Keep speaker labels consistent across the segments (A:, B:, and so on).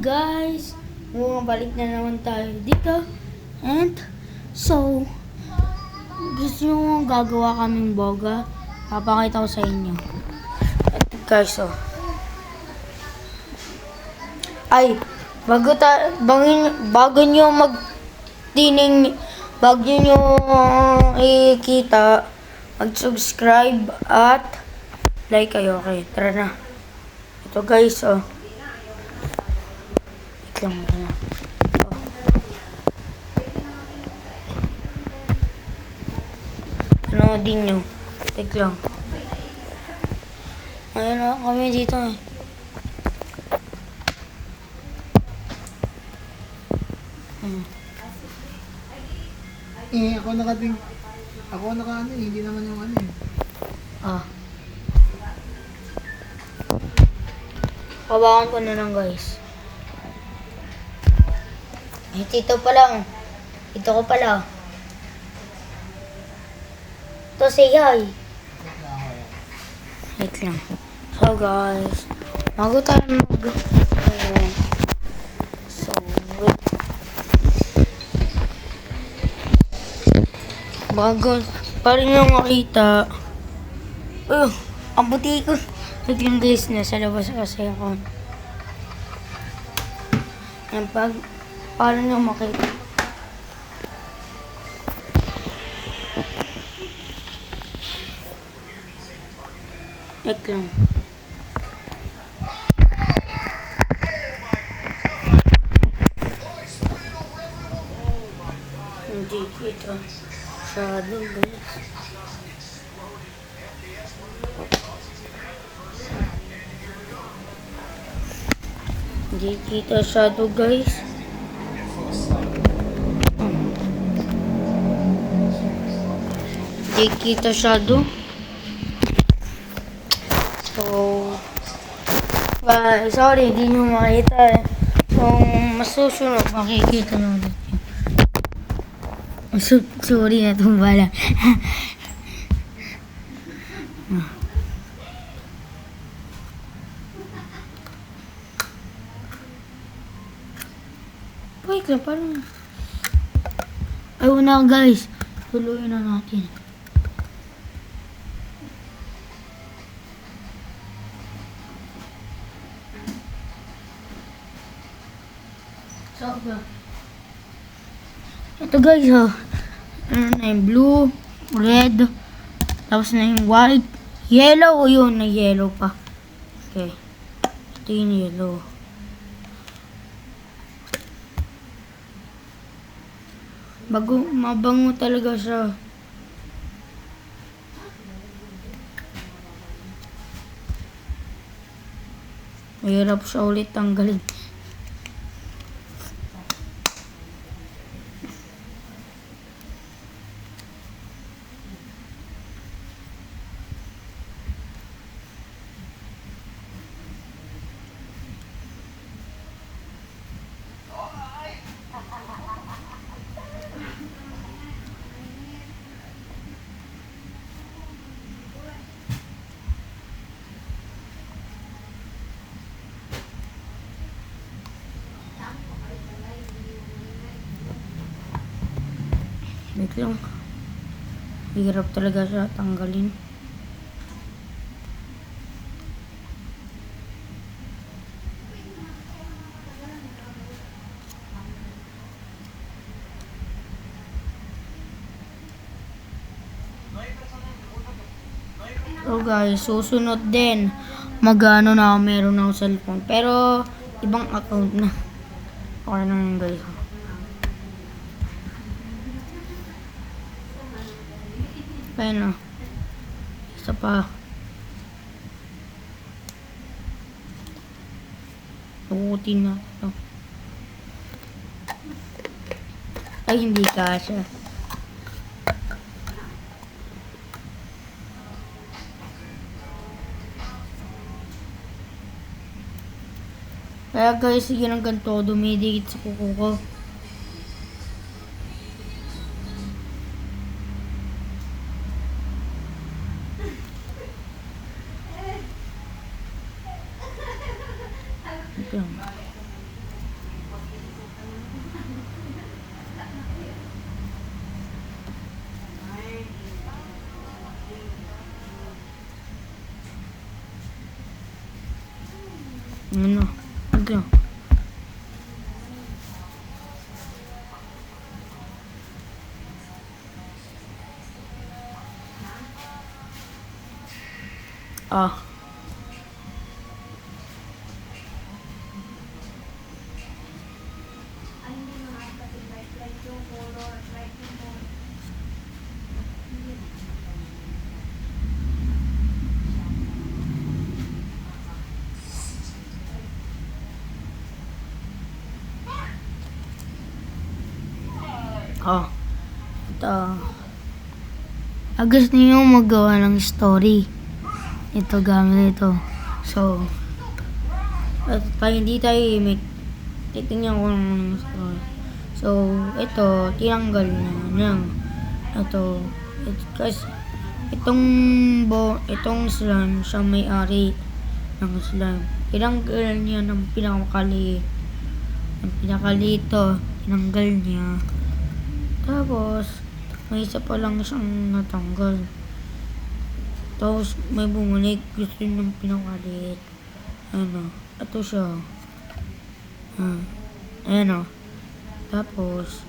A: guys, bumabalik na naman tayo dito. And so, gusto nyo gagawa kaming boga? Papakita ko sa inyo. At guys, oh. Ay, bago nyo bago nyo ikita, mag-subscribe at like kayo. Okay, tara na. Ito guys, oh. Wait lang muna. Oh. Panoodin nyo. Wait lang. Ayan na kami dito eh.
B: Ako naka hindi naman yung ano eh.
A: Ah. Hawakan ko na lang guys. Ito pa lang. Ito ko pala. Ito say hi. Wait lang. So guys, bago tayo so wait. Bago para nyo makita. Ang buti ko. Wait lang guys, nasa labas kasi ako. Yan, para nyo makita. Wait lang. Hindi kita. Shadow guys. Hindi kita shadow guys. Hindi kita shadow. So, sorry, hindi nyo makita eh. So, masusunod, makikita na ulit yun. Sorry na tumbala. Wait lang, parang... Ayaw na guys. Tuloy na natin. So, ito guys, oh. Ano na yung blue, red, tapos na yung white, yellow, o yun, na yellow pa. Okay. Ito yung yellow. Mabango talaga siya. Mahirap siya ulit tanggalin. Wait lang. Hirap talaga siya tanggalin. So guys, susunod din. Magano na meron akong cellphone. Pero, ibang account na. Okay na yun guys. Ayan o. Isa pa. Nakukutin na ito. Ay, hindi kasha. Kaya guys, sige ng ganito. Dumidikit sa kuko ko. Ito. Ano? Ano? Ah. Oh. Ito. Gusto niyo magawa ng story. Ito gamit ito. So, at hindi tayo imik. Titingnan ko ng story. So, ito, tinanggal na. Ito, kasi itong slime, siya may-ari ng slime. Tinanggal niya ng pinakaliit. Ang pinakaliit to, tinanggal niya. Tapos, may isa pa lang siyang natanggal. Tapos, may bumalik. Gusto niya ng pinakaliit. Ano, ito siya. Ayan o. Tapos,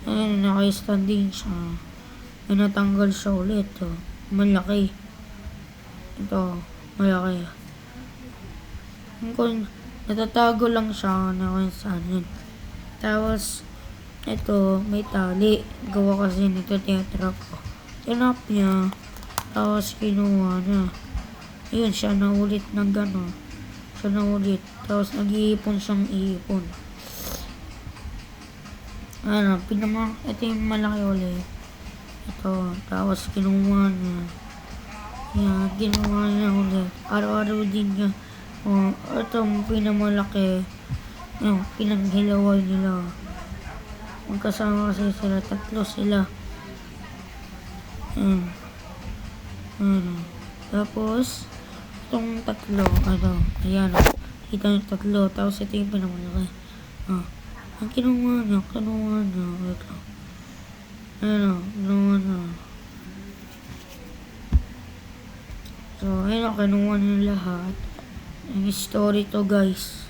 A: ayan, naka-stand din siya. Ay, natanggal siya ulit. Malaki. Ito, malaki. Kung natatago lang siya na kung saan. Tapos, ito, may tali. Gawa kasi nito tetra ko. Tinap niya. Tapos, kinuha niya. Ayun, siya na ulit ng gano'n. Siya na ulit. Tapos, nag-iipon siyang iipon. Ano, ito yung malaki ulit. Ito, tapos kinuha niya. Yan, ginawa niya ulit. Araw-araw din niya. Ito, pinamalaki. Yung, pinaghilaway nila. Magkasama kasi sila, 3 sila. Tapos, itong 3, ayan, kita yung 3, tapos ito yung pinamalaki. Ang kinuha niya, wait lang. Kinuha niya. So, ayun, kinuha niya lahat. Yung story to, guys.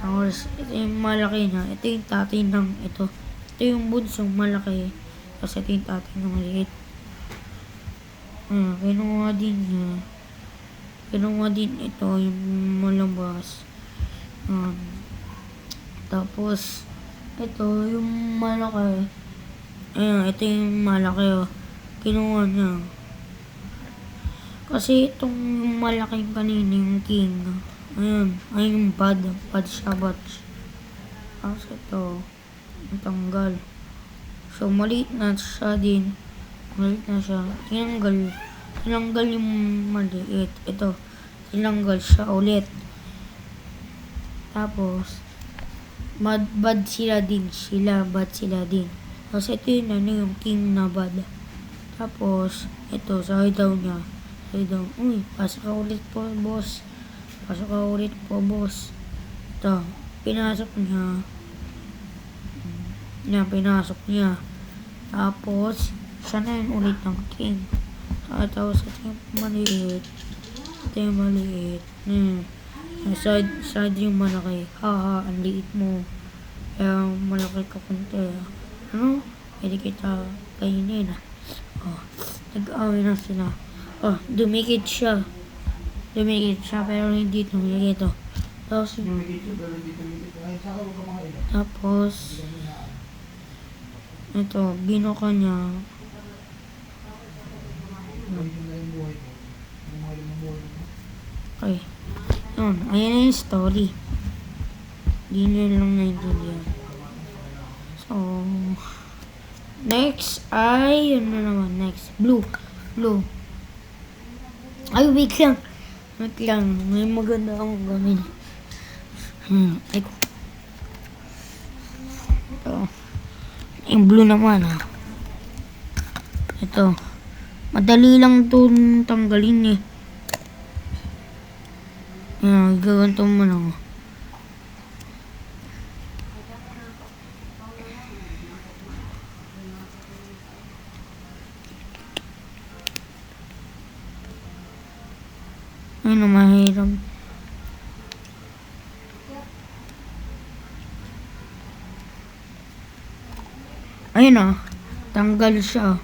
A: Tapos, ito yung malaki na. Ito yung tatay ng ito. Ito yung bunsong malaki. Tapos, ito yung tatay ng maliit. Kinuha din niya. Kinuha din ito, yung malabas. Tapos, ito, yung malaki. Ayan, ito yung malaki, kinuha niya. Kasi itong malaking kanina, yung king. Ayan, ay yung bad siya, batch. Tapos ito, natanggal. So, maliit na siya din. Maliit na siya. Tinanggal yung maliit. Ito, tinanggal siya ulit. Tapos, bad sila din. Bad sila din. Tapos ito yung king na bad. Tapos, ito, sabi daw niya. Uy, pasok ka ulit po, boss. Ito, pinasok niya. Pinasok niya. Tapos, siya na yung ulit ng king. Tapos, ito yung maliit. Side yung malaki. Haha, ang liit mo. Kaya malaki ka kunti. Ano? Pwede kita kainin. Nag-away na sila. Dumikit siya. Pero hindi tumikit. Tapos, ito, binuka niya. Okay. Yun, ayan na yung story. Hindi nyo lang naintindihan. So, next ay, yun na naman, next. Blue. Ay, wait lang. May maganda akong gawin. Ito. Yung blue naman, Ito. Madali lang ito tanggalin, gaganto mo lang. Mahirap. Ayun o. Tanggal siya.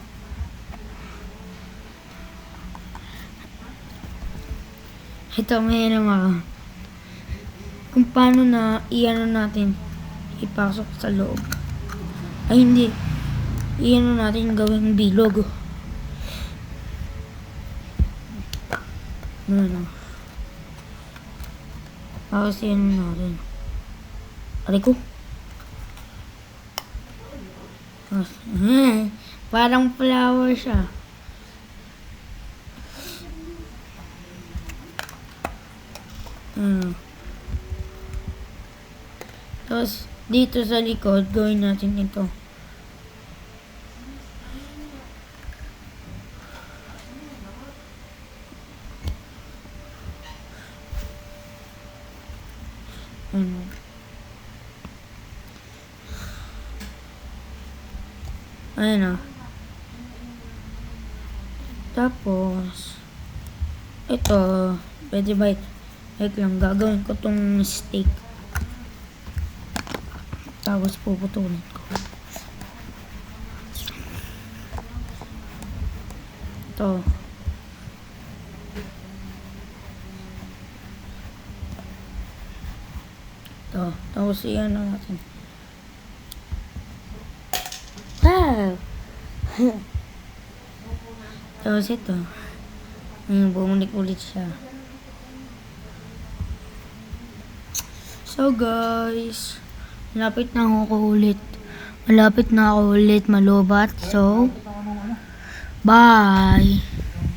A: Ito, may ano kung paano na iano natin ipasok sa loob. Ay, hindi. Iano natin gawing bilog. Ano. Tapos iano natin. Aray ko. Tapos, parang flower siya. Tapos, dito sa likod, gawin natin ito. Ayan o. Tapos, ito, pwede ba wait lang, gagawin ko tong steak. Tapos puputulin ko. Ito. Ito. Tapos iyan na natin. Wow! Tapos ito. Bumalik ulit siya. So guys, malapit na ako ulit. Malapit na ako ulit malubat. So, bye!